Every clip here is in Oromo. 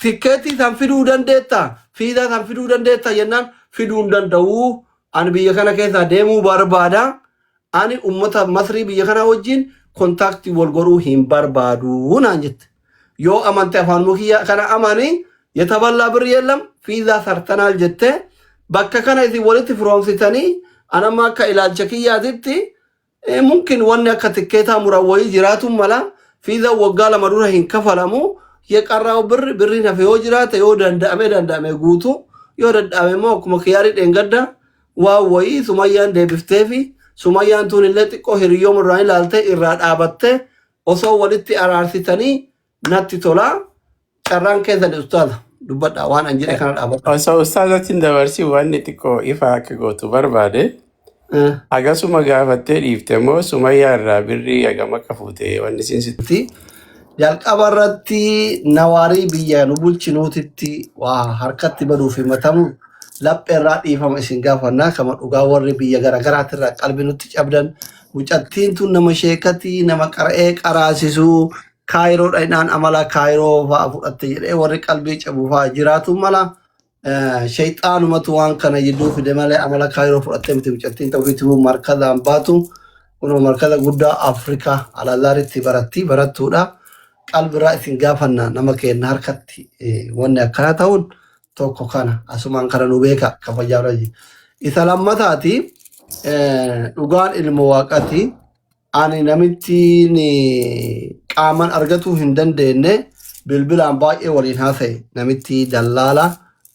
tikkeetii san fiduu dandeetta fiidaa san fiduu dandeetta jennaan fiduu danda'u ani biyya kana keessa deemuu barbaada ani ummata Masrii biyya kana wajjin kontaaktii wal godhuu hin barbaadu naan jette yoo amante afaan mukiyya kana amani yetaballa bir yelam fiidaa sartanaal jette bakka kana isin walitti firoomsitanii anama akka ilaalcha kiyyaatitti mumkin wanni akka tikkeetaa murawwayii jiraatun mala fiidaa waggaa lama dura hin kafalamu yeqarraa birri nafe yoo jiraate yoo danda'ame guutu yoo dadhabe moo akkuma kiyaari dhengadda waa wayii Sumayyaan deebifteefi Sumayyaan tun illee xiqqoo hiriyoom irraa ilaalte irraa dhaabatte osoo walitti araarsitanii natti tola carraan keessan ustaadha dubbadha waan an jedhe kana dhaabadha. Osoo ustaadatiin dabarsii waan xiqqoo ifa akka gootu barbaade akkasuma gaafattee dhiifte moo Sumayyaa irraa birrii hagam akka fuute wanni siinsitti. Jalqaba irratti nawaarii biyya nu bulchinuutitti waa harkatti baduuf himatamu laphee irraa dhiifama isin gaafannaa kama dhugaa warri biyya garagaraati irraa qalbii nutti cabdan mucattiin tun nama sheekati nama qara'ee qaraasisu kaayiroo dhainaan amala kaayiroo fa'a fudhatte jedhee warri qalbii cabu fa'a jiraatu mala shayxaanumatu waan kana jidduu fide malee amala kaayiroo fudhatte miti mucattiin ta'uufiitu markazaan baatu kunoo markaza guddaa Afrikaa alaalaaritti barattuudha. Qalbii irraa isin gaafanna nama kenna harkatti wanni akkana ta'uun tokko kana asumaan kana nu beeka kabajaa raji isa lammataati dhugaan ilmu waaqati ani namittiin qaaman argatuu hin dandeenye bilbilaan baay'ee waliin haasa'e namitti dallaala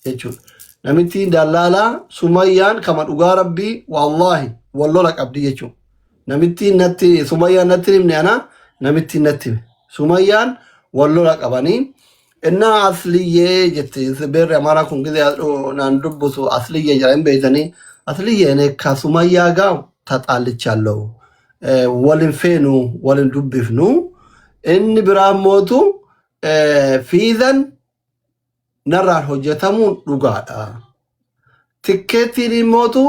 jechuudha namitti dallaala Sumayyaan kama dhugaa rabbii wallahi wallola qabdi jechuudha namitti natti Sumayyaan natti himne ana namitti natti Sumayyaan wallola qabanii inna asliye jette ber amara kun gide nan dubbusu asliye jaren beetani asliye ne ka Sumayyaa ga taxalቻለሁ walin feenu walin dubbifnu inni biraamotu fiidan narraan hojjetamuun dhugaadha tikkeetiin mootu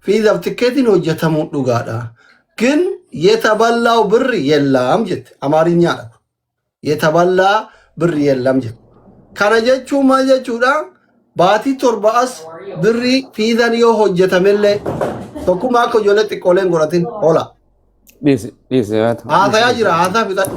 fiidaf tikkeetiin hojjetamuun dhugaadha ግን የተበላው ብር የለም ጀት አማርኛadha የተበላ ብር የለም ጀት kana jechuun maal jechuudha baatii torbaas birri fiidan yoo hojjetamelle tokkummaa akka ijoollee xiqqooleen godhatin oola. Haasayaa jira haasaa fixadhu.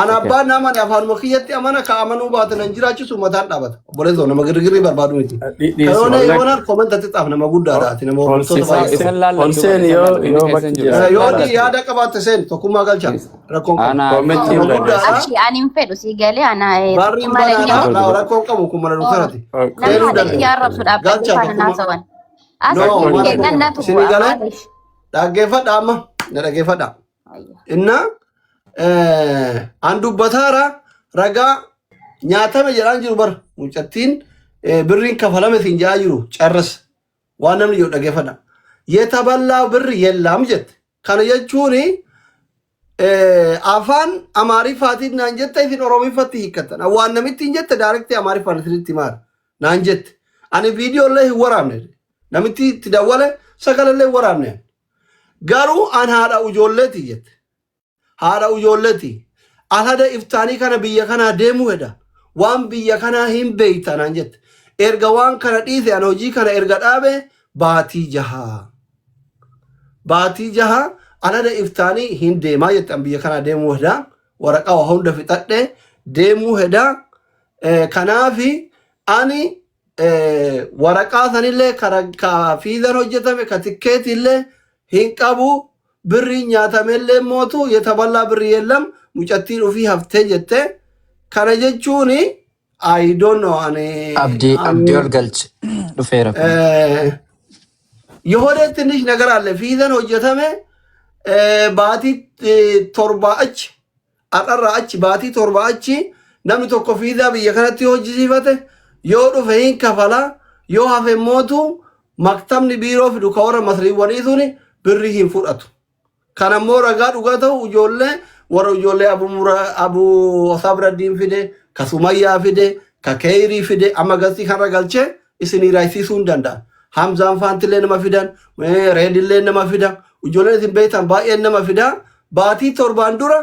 Ana abbaan nama afaanuma kiyyatti amana ka amanuu baatan hin jiraachisu mataan dhaabata. Obboleessoo nama girgirrii barbaadu miti. Kayoona yoonaan koomantatti xaaf nama guddaadhaati nama wantoota baay'ee. Onseen yoo bakki jira. Yoo yaada qabaatte seen tokkummaa galchaa rakkoon qabu. Ani hin fedhu si galee ana Barriin baanaa rakkoon qabu kun mana dhuunfaati. nama dhaqee arrabsuudhaaf dhaqee naasawan. Asii kennannatu Sini galee dhaggeeffadha amma na dhaggeeffadha. Inna an dubbataara ragaa nyaatame jedhaan jiru bar mucattiin birriin kafalame siin jedhaa jiru carras waan namni yoo dhaggeeffadha. Yetaballaa birri yellaam jette kana jechuun afaan amaariffaatiin naan jette isin oromiffatti hiikkatan waan namitti hin jette daarektii amaariffaan isinitti maal naan jette ani viidiyoollee hin waraabne namitti itti dawwale sagalallee hin waraabne garuu an haadha ijoolleeti jette. Haadha ijoolleeti alhada iftaanii kana biyya kanaa deemuu hedha waan biyya kanaa hin beeytanaan jette erga waan kana dhiise an hojii kana erga dhaabe baatii jaha alhada iftaanii hin deemaa jette an biyya kanaa deemuu hedha waraqaa waa hunda fixadhe deemuu hedha kanaafi ani waraqaa sanillee ka fiizan hojjetame ka tikkeetillee hin qabu birri nyaatamelle mootu yetaballaa birri yelam mucattiin ufii haftee jette kana jechuun I don't know ani abdi ol galche dhufeera የሆነ ትንሽ ነገር አለ ፊዘን hojjetame baatii torba achi arra achi baatii torba achi namni tokko fiizaa biyya kanatti hojjisiifate yoo dhufe hin kafala yoo hafe mootu maktabni biiroo fidu ka warra masriiwwanii suni birri hin fudhatu kana immoo ragaa dhugaa ta'u ijoollee warra ijoollee abu sabraddiin fide ka Sumayyaa fide ka Keyrii fide amma gasii kan ragalchee isinii raayisiisuu hin danda'an Hamzaan faantillee nama fidan reedillee nama fidan ijoolleen isin beektan baay'een nama fida baatii torbaan dura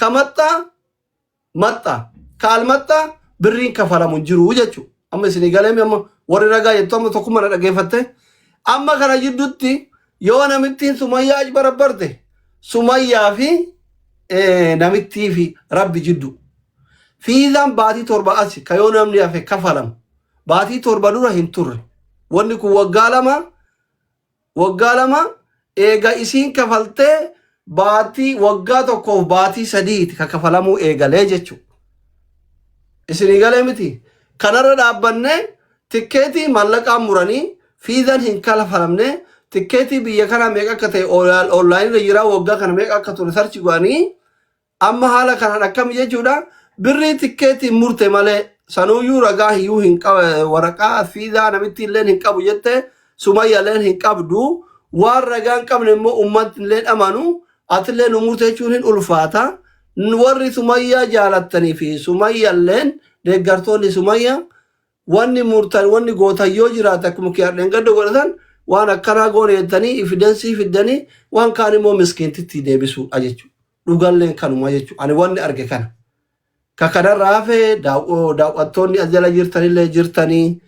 ka maxxaa kaalmaxxaa birriin kafalamu jiru jechuudha. Amma isin galee amma warri ragaa jettu amma tokkuma na dhageeffatte. Amma kana jidduutti yoo namittiin Sumayyaa barabbarte Sumayyaa fi namittii fi Rabbi jiddu. Fiizaan baatii torba asi ka yoo namni hafe kafalamu. Baatii torba dura hin turre. Wanni kun waggaa lama eega isiin kafaltee baatii waggaa tokkoof baatii sadiiti ka kafalamuu eegalee jechuudha. Isin galee miti. Kanarra dhaabbanne tikkeetii mallaqaan muranii fiizaan hin kafalamne tikkeetii biyya kana meeqa akka ta'e onlaayinii jira waggaa kana meeqa akka ture sarchi go'anii amma haala kanaan akkam jechuudha. Birrii tikkeetii murte malee sanuyyuu ragaa hiyyuu hin qabu waraqaa fiizaa namitti illee hin qabu jette Sumayyaa illee hin qabdu waan ragaa hin qabne immoo uummatni illee amanu ati illee nu murte jechuun hin ulfaata. Warri Sumayyaa jaalattanii fi Sumayyaa illee deeggartoonni Sumayyaa wanni murtan wanni gootan yoo jiraate akkuma kiyaadheen gaddo godhatan waan akkanaa goone jettanii ifidensii fiddanii waan kaan immoo miskiintitti deebisuudha jechuudha. Dhugalleen kanuma jechuudha. Ani wanni arge kana. Ka kanarraa hafee daawwattoonni as jala jirtanillee jirtanii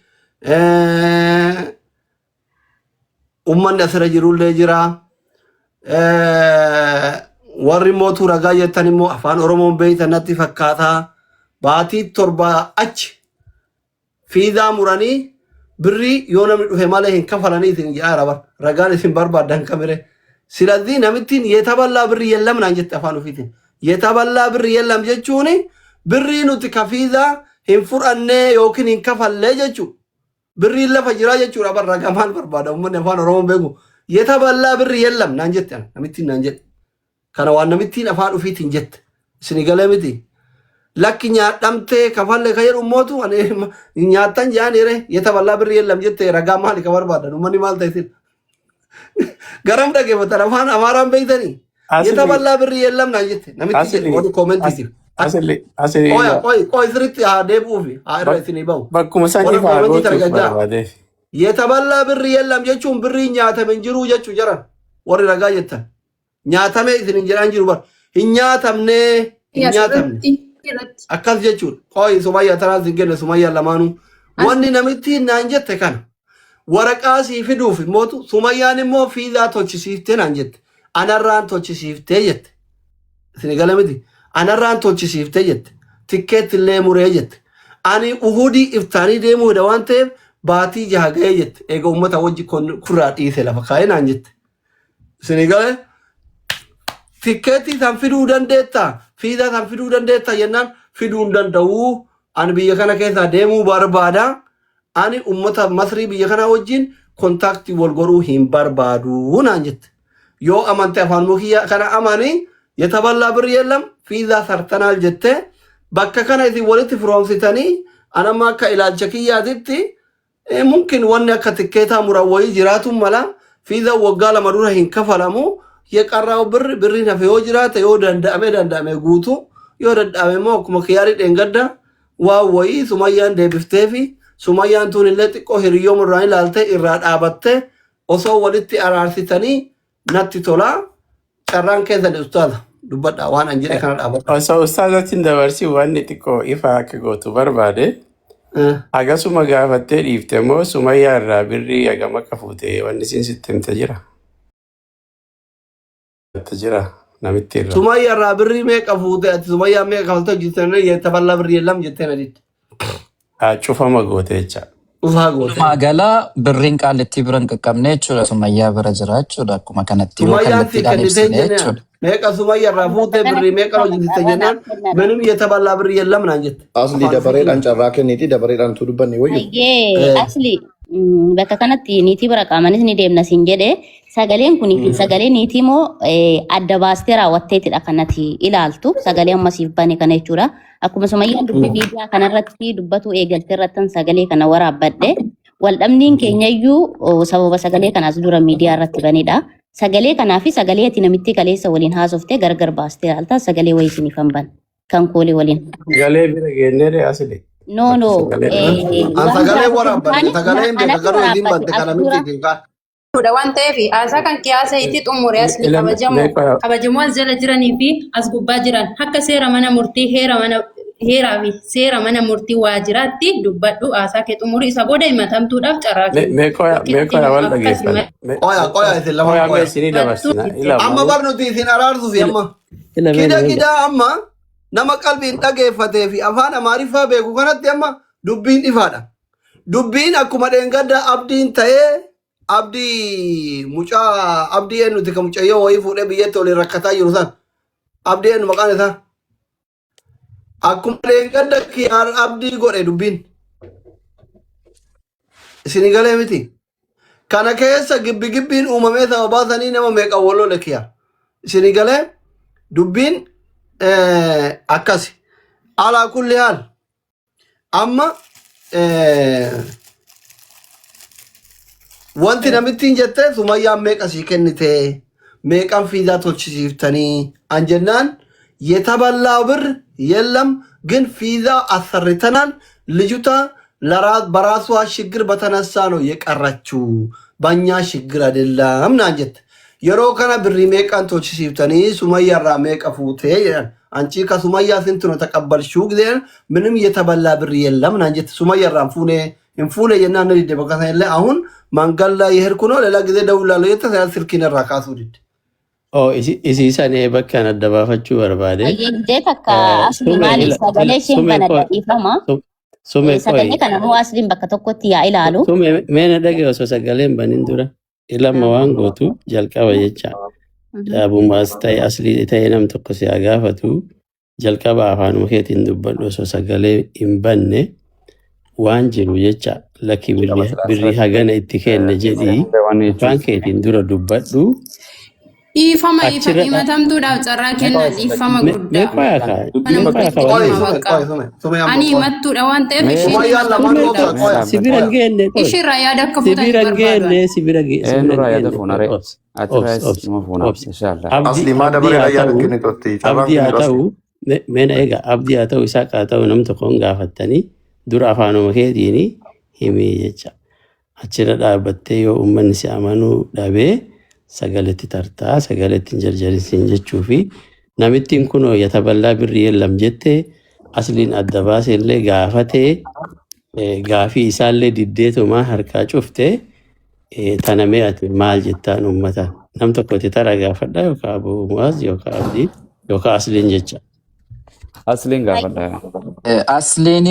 uummanni asirra jirullee jira. Warri mootuu ragaa jettan immoo afaan Oromoon beeytan natti fakkaataa. Baatii torba achi fiizaa muranii birrii yoo namni dhufe malee hin kafalanii isin jedhaa ragaan isin barbaadan kamire. Silazii namittiin yetaballaa birrii yellam naan jette afaan ofiitiin. Yetaballaa birrii yellam jechuun birrii nuti kafiizaa hin fudhannee yookiin hin kafallee jechuudha. Birriin lafa jiraa jechuudha bar ragaa maal barbaada uummanni afaan Oromoon beeku. Yetaballaa birrii yellam naan jette namittiin naan jette. Kana waan namittiin afaan ofiitiin jette. Isin galee miti. Lakki nyaadhamtee kafalle ka jedhu mootu nyaattan jaanire yetaballaa birrii yellam jette ragaa maali ka barbaadan uummanni maal ta'esin. Garam dhageeffatan afaan Amaaraan beeytanii. Yetaballaa birrii yellam naan jette namitti wani koomentiitiif. Qoy sirriitti haa deebi'uufi haa irra isinii bahu. Bakkuma sanii fa'aa gootuuf barbaadeef. Yetaballaa birrii yellam jechuun birrii nyaatame hin jiru jechuu jaran warri ragaa jettan. Nyaatame isin hin jedhan jiru bar. Hin nyaatamne hin nyaatamne. Akkas jechuudha. Qoy Sumayyaa tanaas hin genne Sumayyaa lamaanuu. Wanni namitti naan jette kana. Waraqaa sii fiduuf mootu Sumayyaan immoo fiizaa tolchisiiftee naan jette. Anarraan tolchisiiftee jette. Isin galee miti. Anarraan tolchisiiftee jette. Tikkeetti illee muree jette. Ani uhudii iftaanii deemuudha waan ta'eef baatii jaha ga'ee jette. Eega uummata wajji kurraa dhiise lafa kaa'ee naan jette. Isin galee tikkeetti san fiduu dandeettaa? Fiizaa san fiduu dandeettaa jennaan fiduu hin danda'uu. Ani biyya kana keessaa deemuu barbaada. Ani ummata Masrii biyya kana wajjin kontaaktii wal godhuu hin barbaadu naan jette. Yoo amante afaan mukiyyaa kana amanii yetaballaa birrii yellam fiizaa sartanaal jette. Bakka kana isin walitti firoomsitanii anamma akka ilaalcha kiyyaatitti mumkin wanni akka tikkeetaa muran wayii jiraatu mala fiizaa waggaa lama dura hin kafalamu. Yeqarraa birriin hafe yoo jiraate yoo danda'ame guutu yoo dadhabame immoo akkuma kiyyaari dheengadda waan wayii Sumayyaan deebiftee fi Sumayyaan tun illee xiqqoo hiriyyoo murraan ilaalte irraa dhaabatte osoo walitti araarsitanii natti tola. Carraan keessa ustaaza dubbadha waan an jedhe kana dhaabadha. Osoo ustaazatiin dabarsii waan xiqqoo ifa akka gootu barbaade agasuma gaafattee dhiifte moo Sumayyaa irraa birrii hagam akka fuute wanni isin sitti himte jira? Namitti irraa. Sumayyaa irraa birrii meeqa fuute ati Sumayyaa meeqa kafaltee hojjettanii yetaballaa birrii yellam jettee na ditte. Cufama goote jecha. Cufaa goote. Magaalaa birriin qaalitti bira hin qaqqabne jechuudha. Sumayyaa bira jira jechuudha. Akkuma kanatti yoo kallattiidhaan ibsine jechuudha. Meeqa Sumayyaa irraa fuute birrii meeqa hojjette jennaan minum yetaballaa birrii yellam naan jette. Asli dabareedhaan carraa kenniiti dabareedhaan tu dubbanni wayyu. Asli bakka kanatti niitii bira qaamanis ni deemna siin jedhe sagaleen kun sagalee niitii moo adda baastee raawwatteetidha kanatti ilaaltu sagalee ammasiif bane kana jechuudha. Akkuma Sumayyaan dubbii miidiyaa kanarratti dubbatu eegalte irrattan sagalee kana waraabbadhe waldhabniin keenyayyuu sababa sagalee kanaas dura miidiyaa irratti banedha. Sagalee kanaa fi sagalee ati namitti kaleessa waliin haasoftee gargar baastee ilaalta sagalee wayii isiniif ban kan koolii waliin. Galee bira geennee asli. No. Sagalee waraabbanne sagalee hin beeku garuu hin batte kana miti kaa. Waan ta'eef haasaa kan kiyaasa itti xumuree asli kabajamoo as jala jiranii fi as gubbaa jiran akka seera mana murtii heera mana heeraa fi seera mana murtii waajjiraatti dubbadhu haasaa kee xumurii isa booda himatamtuudhaaf carraa kennu. Meeqa wal dhageessan? Qoya isin lama Qoya qoya. isinii dabarsina. Amma barnuti isin araarsu fi amma. Kida amma nama qalbiin dhageeffatee fi afaan Amaariffaa beeku kanatti amma dubbiin ifaadha. Dubbiin akkuma dheengadda abdiin ta'ee abdii mucaa abdii eenyuti kan mucayyoo wayii fuudhee biyyatti waliin rakkataa jiru san. Abdii eenyu maqaan isaa. Akkuma dheengadda kiyaar abdii godhe dubbiin. Isinii galee miti. Kana keessa gibbiin uumamee sababaa sanii nama meeqa wallole kiyaar. Isinii galee dubbiin akkasi. Alaa kulli haal. Amma wanti namittiin jettee Sumayyaan meeqa sii kennite meeqan fiizaa tolchisiiftanii an jennaan የተበላው ብር የለም ግን ፊዛ አሰርተናል ልጅቷ በራሷ ችግር በተነሳ ነው የቀረችው በእኛ ችግር አይደለም ናጀት የሮ ከነ ብሪ ሜቃን ተወችሲፍተኒ ሱመያራ ሜቀፉቴ አንቺ ከሱመያ ስንት ነው ተቀበልሽው ጊዜ ምንም የተበላ ብር የለም ናጀት ሱመያራ እንፉኔ የናነ ዲበካሳይለ አሁን ማንጋላ ይሄርኩ ነው ሌላ ጊዜ ደውላለሁ የተሳለ ስልኪን ራካሱ ዲድ isiisan bakkaan adda baafachuu barbaade. Ayyee takka asli maali sagalee isheen kana dhiifama. Sagalee kana moo asliin bakka tokkotti yaa ilaalu. Meena dhagee osoo sagaleen banin dura ilama waan gootu jalqaba jecha. Dhaabummaas ta'e aslii ta'e nam tokko si haa gaafatu jalqaba afaanuma keetiin dubbadhu osoo sagalee hin banne waan jiru jecha lakki birrii hagana itti kenne jedhii afaan keetiin dura dubbadhu. Ifama himatamtuudhaaf carraa kennan ifama guddaa. Ani himattuudha waan ta'eef Sibiran geenne. Ishirraa yaada akka fuutan Sibiran geenne. Nurraa yaada fuunare. Atiras ima fuunaaf inshallah. Asli maa dabaree ayyaana kenne totti. Abdii haa ta'u meena egaa abdii haa ta'u isaa haa ta'u nam tokkoon gaafattanii dura afaanuma keetiin himii jecha. Achirra dhaabbattee yoo uummanni si amanuu dhabee sagaletti tartaa sagaletti jarjarisiin jechuu fi namittiin kunoo yataballaa birrii yeellam jettee asliin adda baaseellee gaafatee gaafii isaallee diddeetumaa harkaa cuftee tanamee ati maal jettaan uummata nam tokkotti tara gaafadha yookaan Abuu Mu'aaz yookaan Abdii yookaan asliin jecha. Asliin gaafadha. Asliin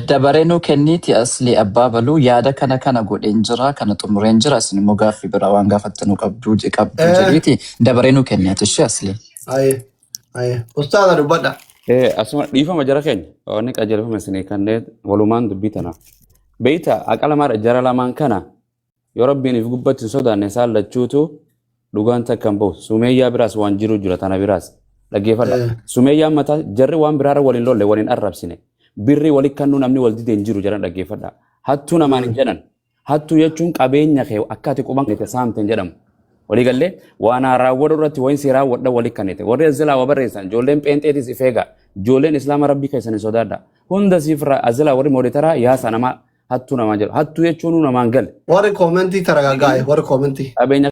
dabaree nuu kenniiti asli abbaa baluu yaada kana godheen jira kana xumureen jira isin immoo gaaffii biraa waan gaafattanuu qabdu jedhiiti dabaree nuu kenniiti ishee asliin. Aye. Ustaadha dubbadha. Asuma dhiifama jara keenya wanni qajeelfama isinii kanneen walumaan dubbii tanaaf. Beeyta aqala mara jara lamaan kana yoo rabbiin if gubbatti sodaanne isaan lachuutu dhugaan takkan bahu Sumeeyyaa biraas waan jiru jira tana biraas. Dhaggeeffadha. Sumeeyyaan mataa jarri waan biraarra waliin lolle waliin arrabsine. Birri walii kannuu namni wal dideen jiru jedhan dhaggeeffadha. Hattuu namaan hin jedhan. Hattuu jechuun qabeenya kee akka ati quban kee saamteen jedhamu. Walii gallee waan raawwadhu irratti wayin si raawwadha walii kannite. Warri azilaa wa barreessan ijoolleen pheenxeetis ifeega. Ijoolleen islaama rabbii keessan sodaadha. Hunda siifra azilaa warri moodetaraa yaasa namaa hattuu namaa jedhu. Hattuu jechuun namaan gale. Warri koomentii taragaagaa'e warri koomentii. Qabeenya